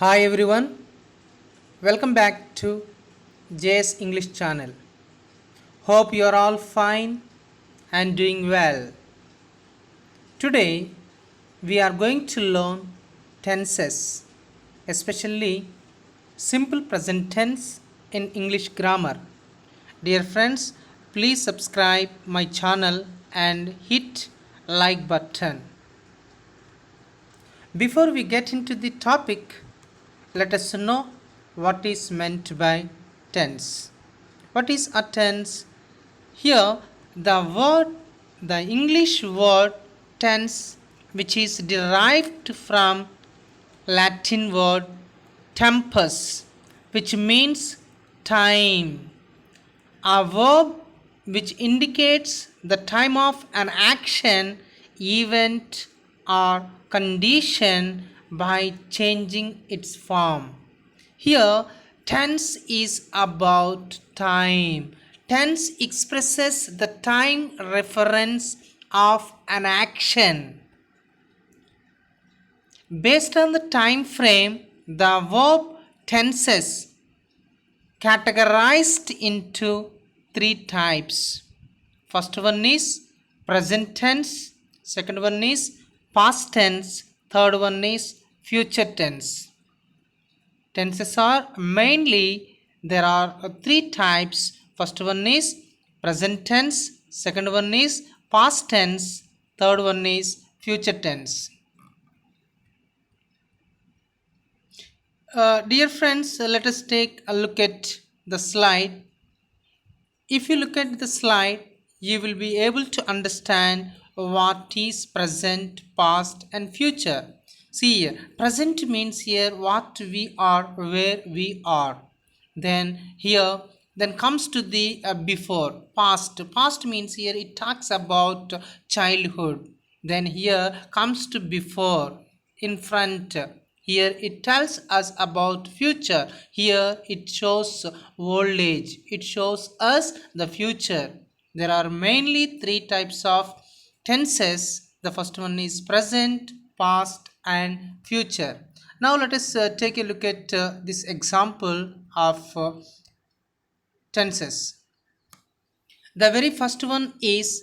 Hi everyone, welcome back to JS English channel. Hope you are all fine and doing well. Today we are going to learn tenses, especially simple present tense in English grammar. Dear friends, please subscribe my channel and hit like button. Before we get into the topic, let us know what is meant by tense. What is a tense? Here, the English word tense, which is derived from Latin word tempus, which means time. A verb which indicates the time of an action, event, or condition by changing its form. Here, tense is about time. Tense expresses the time reference of an action. Based on the time frame, the verb tenses categorized into three types. First one is present tense, second one is past tense, third one is future tense. Tenses are mainly there are three types. First one is present tense, second one is past tense, third one is future tense. Dear friends, let us take a look at the slide. If you look at the slide, you will be able to understand what is present, past and future. See here, present means here what we are, where we are. Then here, then comes to the before, past. Past means here it talks about childhood. Then here comes to before, in front. Here it tells us about future. Here it shows old age. It shows us the future. There are mainly three types of tenses. The first one is present, past and future. Now let us take a look at this example of tenses. The very first one is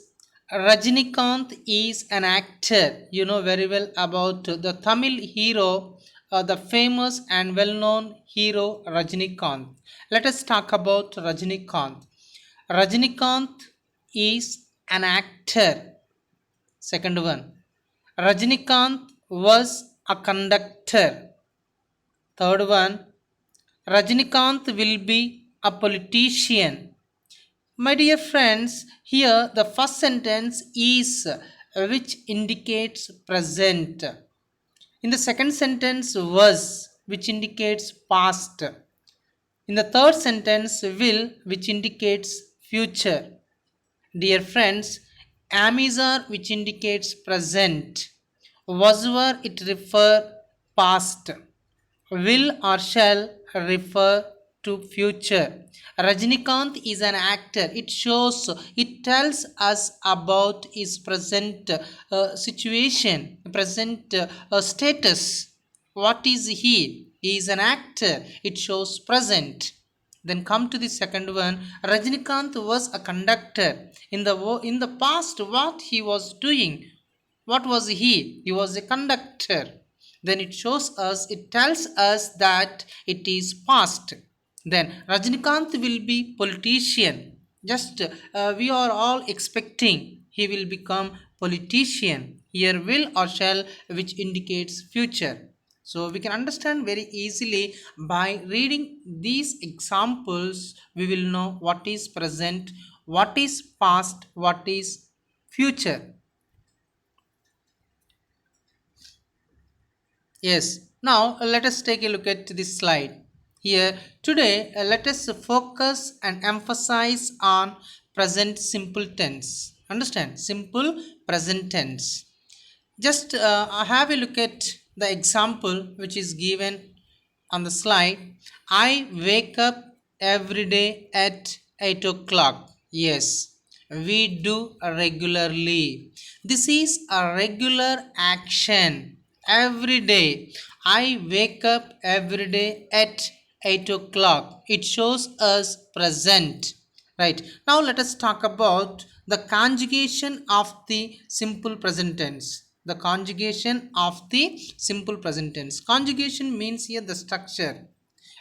Rajinikanth is an actor. You know very well about the Tamil hero, the famous and well known hero Rajinikanth. Let us talk about Rajinikanth. Rajinikanth is an actor. Second one, Rajinikanth was a conductor. Third one, Rajinikanth will be a politician. My dear friends, here the first sentence is which indicates present. In the second sentence, was which indicates past. In the third sentence, will which indicates future. Dear friends, am is are which indicates present. Was were it refer past. Will or shall refer to future. Rajinikanth is an actor. It shows, it tells us about his present situation, present status. What is he? He is an actor. It shows present. Then come to the second one. Rajinikanth was a conductor. In the past, what he was doing? What was he? He was a conductor. Then it shows us, it tells us that it is past. Then Rajinikanth will be politician. Just we are all expecting he will become politician. Here will or shall which indicates future. So we can understand very easily by reading these examples. We will know what is present, what is past, what is future. Yes, now let us take a look at this slide. Here today, let us focus and emphasize on present simple tense. Understand? Simple present tense. Just have a look at the example which is given on the slide. I wake up every day at 8 o'clock. Yes, we do regularly. This is a regular action every day. I wake up every day at 8 o'clock. It shows us present. Right. Now let us talk about the conjugation of the simple present tense. The conjugation of the simple present tense. Conjugation means here the structure.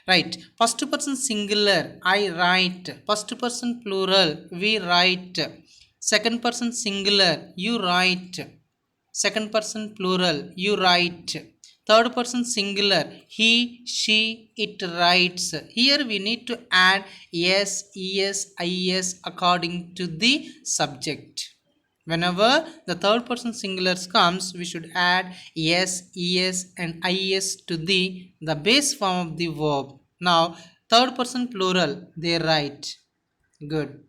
Right. First person singular, I write. First person plural, we write. Second person singular, you write. Second person plural, you write. Third person singular, he, she, it writes. Here we need to add yes, es, is according to the subject. Whenever the third person singular comes, we should add yes, es and is to the base form of the verb. Now third person plural, they write. Good.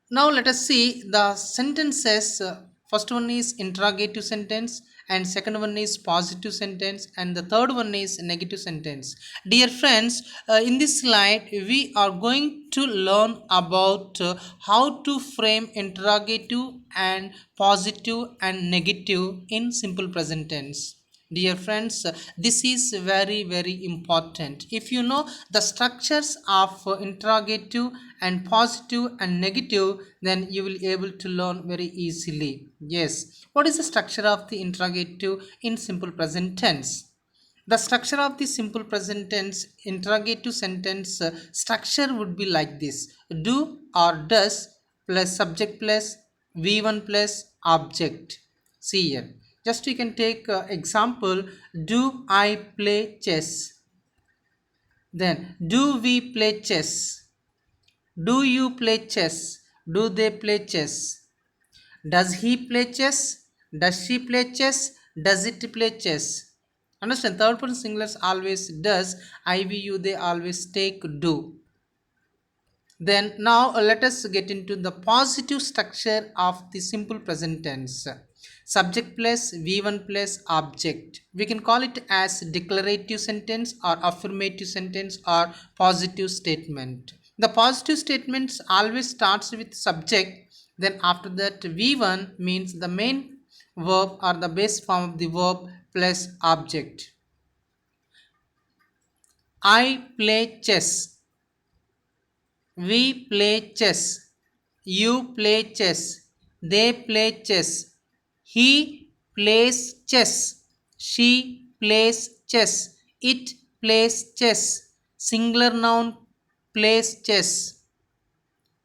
Now let us see the sentences. First one is interrogative sentence, and second one is positive sentence, and the third one is negative sentence. Dear friends, in this slide we are going to learn about how to frame interrogative and positive and negative in simple present tense. Dear friends, this is very very important. If you know the structures of interrogative and positive and negative, then you will be able to learn very easily. Yes, what is the structure of the interrogative in simple present tense? The structure of the simple present tense interrogative sentence structure would be like this: do or does plus subject plus v1 plus object. See here. Just you can take example: do I play chess? Then do we play chess? Do you play chess? Do they play chess? Does he play chess? Does she play chess? Does it play chess? Understand? Third person singulars always does. IVU they always take do. Then now let us get into the positive structure of the simple present tense. Subject plus V1 plus object. We can call it as declarative sentence or affirmative sentence or positive statement. The positive statements always starts with subject. Then after that V1 means the main verb or the base form of the verb plus object. I play chess. We play chess. You play chess. They play chess. He plays chess. She plays chess. It plays chess. Singular noun plays chess.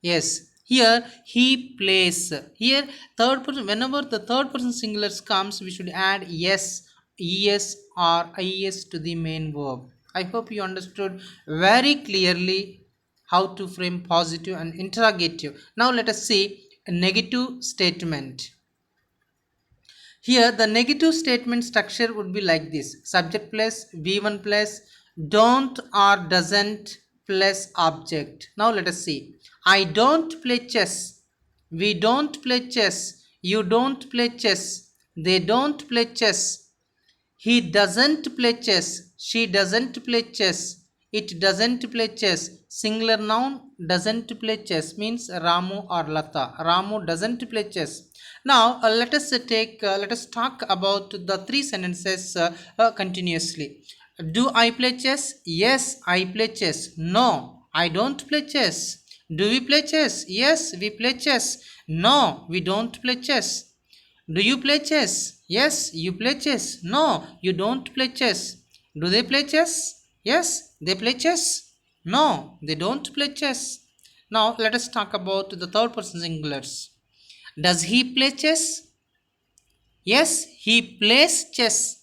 Yes. Here he plays. Here third person. Whenever the third person singular comes, we should add yes, es or is to the main verb. I hope you understood very clearly how to frame positive and interrogative. Now let us see a negative statement. Here the negative statement structure would be like this: subject plus v1 plus don't or doesn't plus object. Now let us see. I don't play chess. We don't play chess. You don't play chess. They don't play chess. He doesn't play chess. She doesn't play chess. It doesn't play chess. Singular noun doesn't play chess means Ramu or Lata. Ramu doesn't play chess. Now let us talk about the three sentences continuously. Do I play chess? Yes, I play chess. No, I don't play chess. Do we play chess? Yes, we play chess. No, we don't play chess. Do you play chess? Yes, you play chess. No, you don't play chess. Do they play chess? Yes, they play chess. No, they don't play chess. Now let us talk about the third person singulars. Does he play chess? Yes, he plays chess.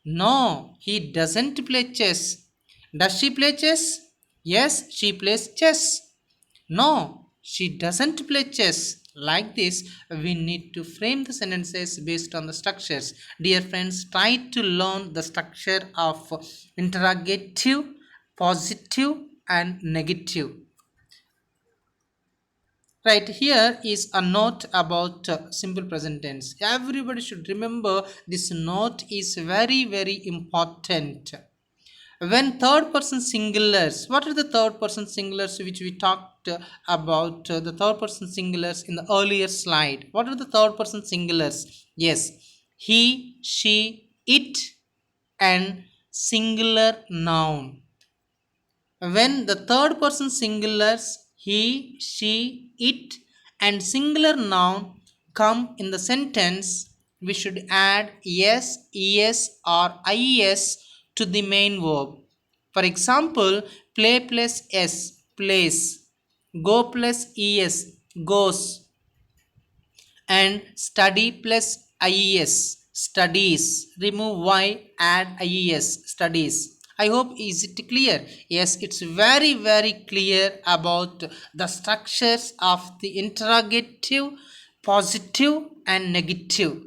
No, he doesn't play chess. Does she play chess? Yes, she plays chess. No, she doesn't play chess. Like this, we need to frame the sentences based on the structures. Dear friends, try to learn the structure of interrogative, positive, and negative. Right, here is a note about simple present tense. Everybody should remember this note is very very important. When third person singulars, what are the third person singulars which we talked about the third person singulars in the earlier slide? What are the third person singulars? Yes, he, she, it, and singular noun. When the third person singulars, he, she, it, and singular noun come in the sentence, we should add s, es, or ies to the main verb. For example, play plus s, plays, go plus es, goes, and study plus ies, studies. Remove y, add ies, studies. I hope is it clear? Yes, it's very clear about the structures of the interrogative, positive, and negative.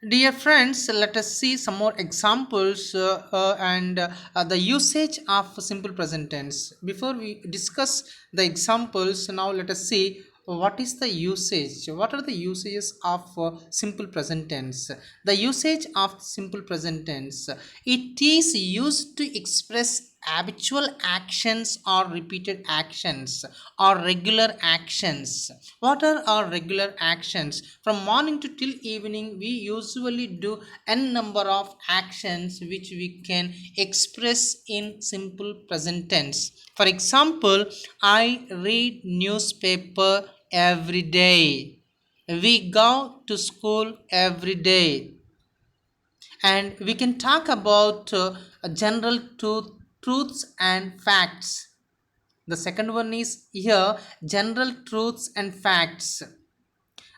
Dear friends, let us see some more examples and the usage of simple present tense. Before we discuss the examples, now let us see what is the usage. What are the usages of simple present tense? The usage of simple present tense. It is used to express habitual actions or repeated actions or regular actions. What are our regular actions? From morning to till evening we usually do n number of actions which we can express in simple present tense. For example, I read newspaper every day, we go to school every day. And we can talk about general truths and facts. The second one is here, general truths and facts.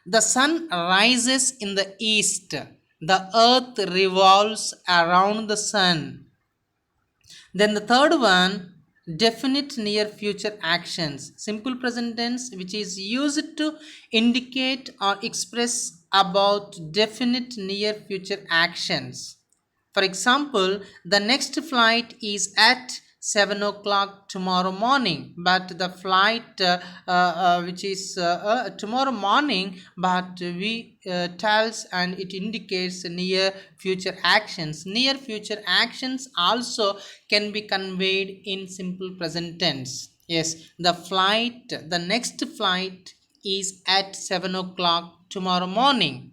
The sun rises in the east, the earth revolves around the sun. Then the third one, definite near future actions. Simple present tense which is used to indicate or express about definite near future actions. For example, the next flight is at 7 o'clock tomorrow morning, but the flight which is tomorrow morning, but we tells and it indicates near future actions. Near future actions also can be conveyed in simple present tense. Yes, the next flight is at 7 o'clock tomorrow morning.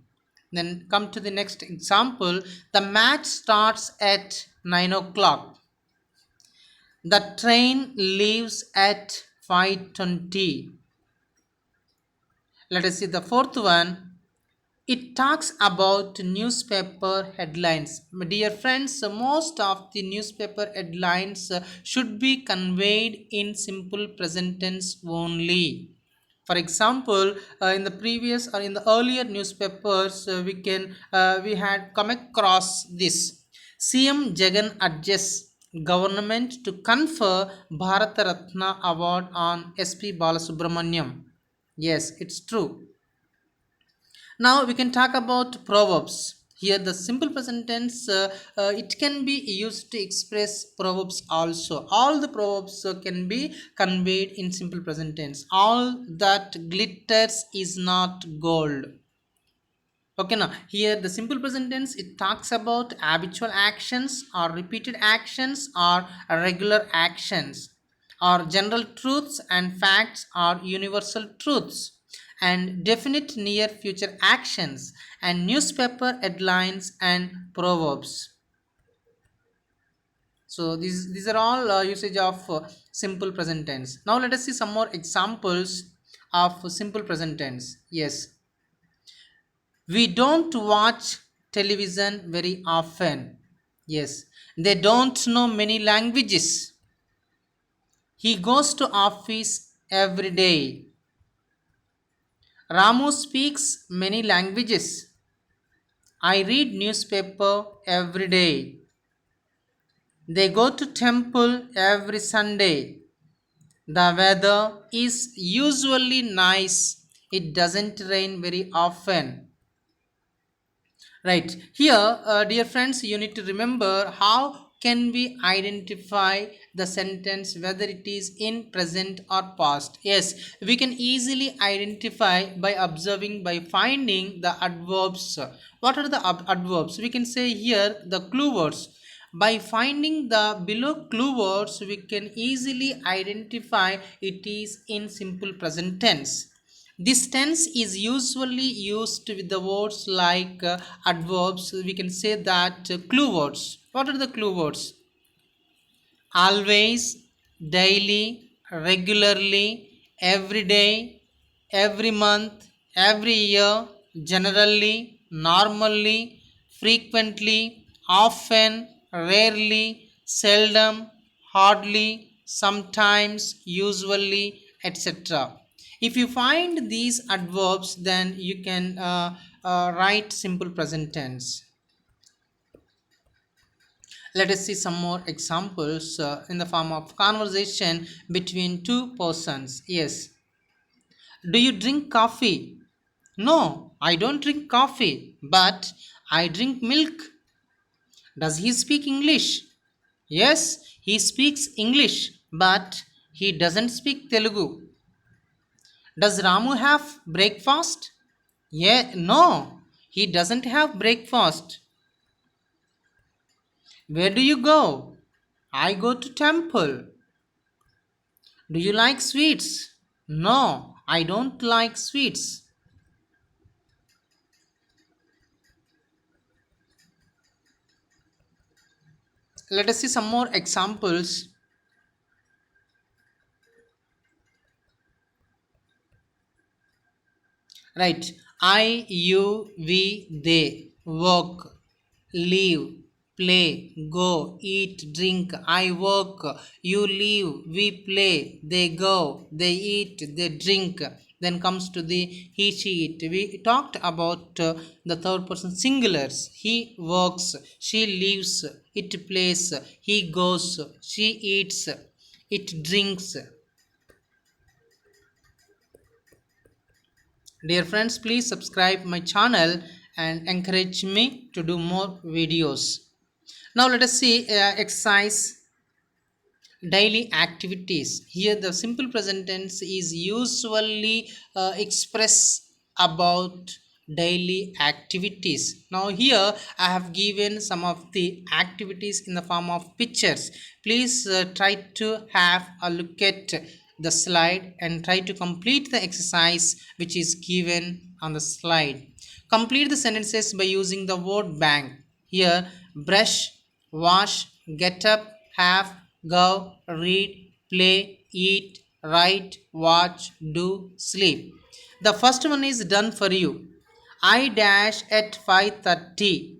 Then come to the next example. The match starts at 9 o'clock. The train leaves at 5:20. Let us see the fourth one. It talks about newspaper headlines. My dear friends, most of the newspaper headlines should be conveyed in simple present tense only. For example, in the previous or in the earlier newspapers, we had come across this. CM Jagan adjusts government to confer Bharat Ratna award on SP Balasubramaniam. Yes, it's true. Now we can talk about proverbs. Here the simple present tense it can be used to express proverbs also. All the proverbs can be conveyed in simple present tense. All that glitters is not gold. Okay, now here the simple present tense it talks about habitual actions or repeated actions or regular actions or general truths and facts or universal truths and definite near future actions and newspaper headlines and proverbs. So these are all usage of simple present tense. Now let us see some more examples of simple present tense. Yes, we don't watch television very often. Yes, they don't know many languages. He goes to office every day. Ramu speaks many languages. I read newspaper every day. They go to temple every Sunday. The weather is usually nice. It doesn't rain very often. Right. Here, dear friends, you need to remember how can we identify the sentence whether it is in present or past. Yes, we can easily identify by observing, by finding the adverbs. What are the adverbs? We can say here the clue words. By finding the below clue words, we can easily identify it is in simple present tense. This tense is usually used with the words like adverbs. We can say that clue words. What are the clue words? Always, daily, regularly, every day, every month, every year, generally, normally, frequently, often, rarely, seldom, hardly, sometimes, usually, etc. If you find these adverbs, then you can write simple present tense. Let us see some more examples in the form of conversation between two persons. Yes. Do you drink coffee? No, I don't drink coffee, but I drink milk. Does he speak English? Yes, he speaks English, but he doesn't speak Telugu. Does Ramu have breakfast? Yeah, no, he doesn't have breakfast. Where do you go? I go to temple. Do you like sweets? No, I don't like sweets. Let us see some more examples. Right. I, you, we, they work, live, play, go, eat, drink. I work, you live, we play, they go, they eat, they drink. Then comes to the he, she, it. We talked about the third person singulars. He works, she lives, it plays, he goes, she eats, it drinks. Dear friends, please subscribe my channel and encourage me to do more videos. Now let us see exercise daily activities. Here the simple present tense is usually express about daily activities. Now here I have given some of the activities in the form of pictures. Please try to have a look at the slide and try to complete the exercise which is given on the slide. Complete the sentences by using the word bank. Here brush, wash, get up, have, go, read, play, eat, write, watch, do, sleep. The first one is done for you. I dash at 5:30.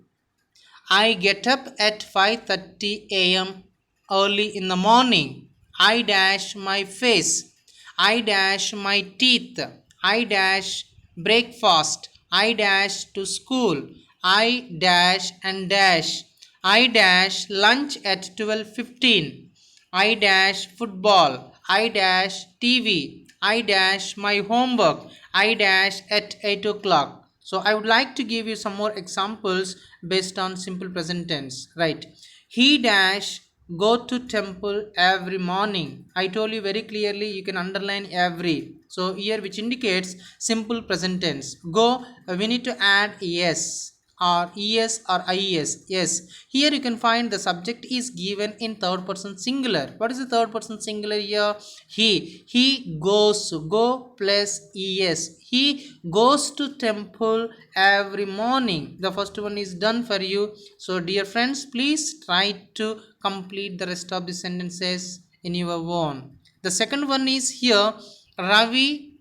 I get up at 5:30 a.m. early in the morning. I dash my face. I dash my teeth. I dash breakfast. I dash to school. I dash and dash. I dash lunch at 12:15. I dash football. I dash TV. I dash my homework. I dash at 8 o'clock. So I would like to give you some more examples based on simple present tense. Right. He dash go to temple every morning. I told you very clearly you can underline every. So here which indicates simple present tense. Go, we need to add yes or es or ies. Yes, here you can find the subject is given in third person singular. What is the third person singular here? He goes, go plus es. He goes to temple every morning. The first one is done for you. So dear friends, please try to complete the rest of the sentences in your own. The second one is here, Ravi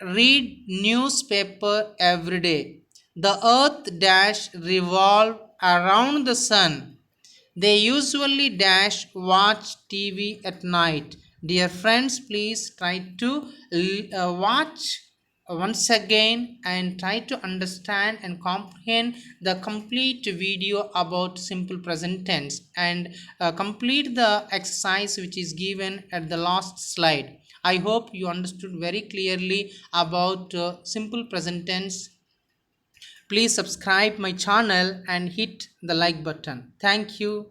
read newspaper every day. The earth dash revolve around the sun. They usually dash watch TV at night. Dear friends, please try to watch once again and try to understand and comprehend the complete video about simple present tense and complete the exercise which is given at the last slide. I hope you understood very clearly about simple present tense. Please subscribe my channel and hit the like button. Thank you.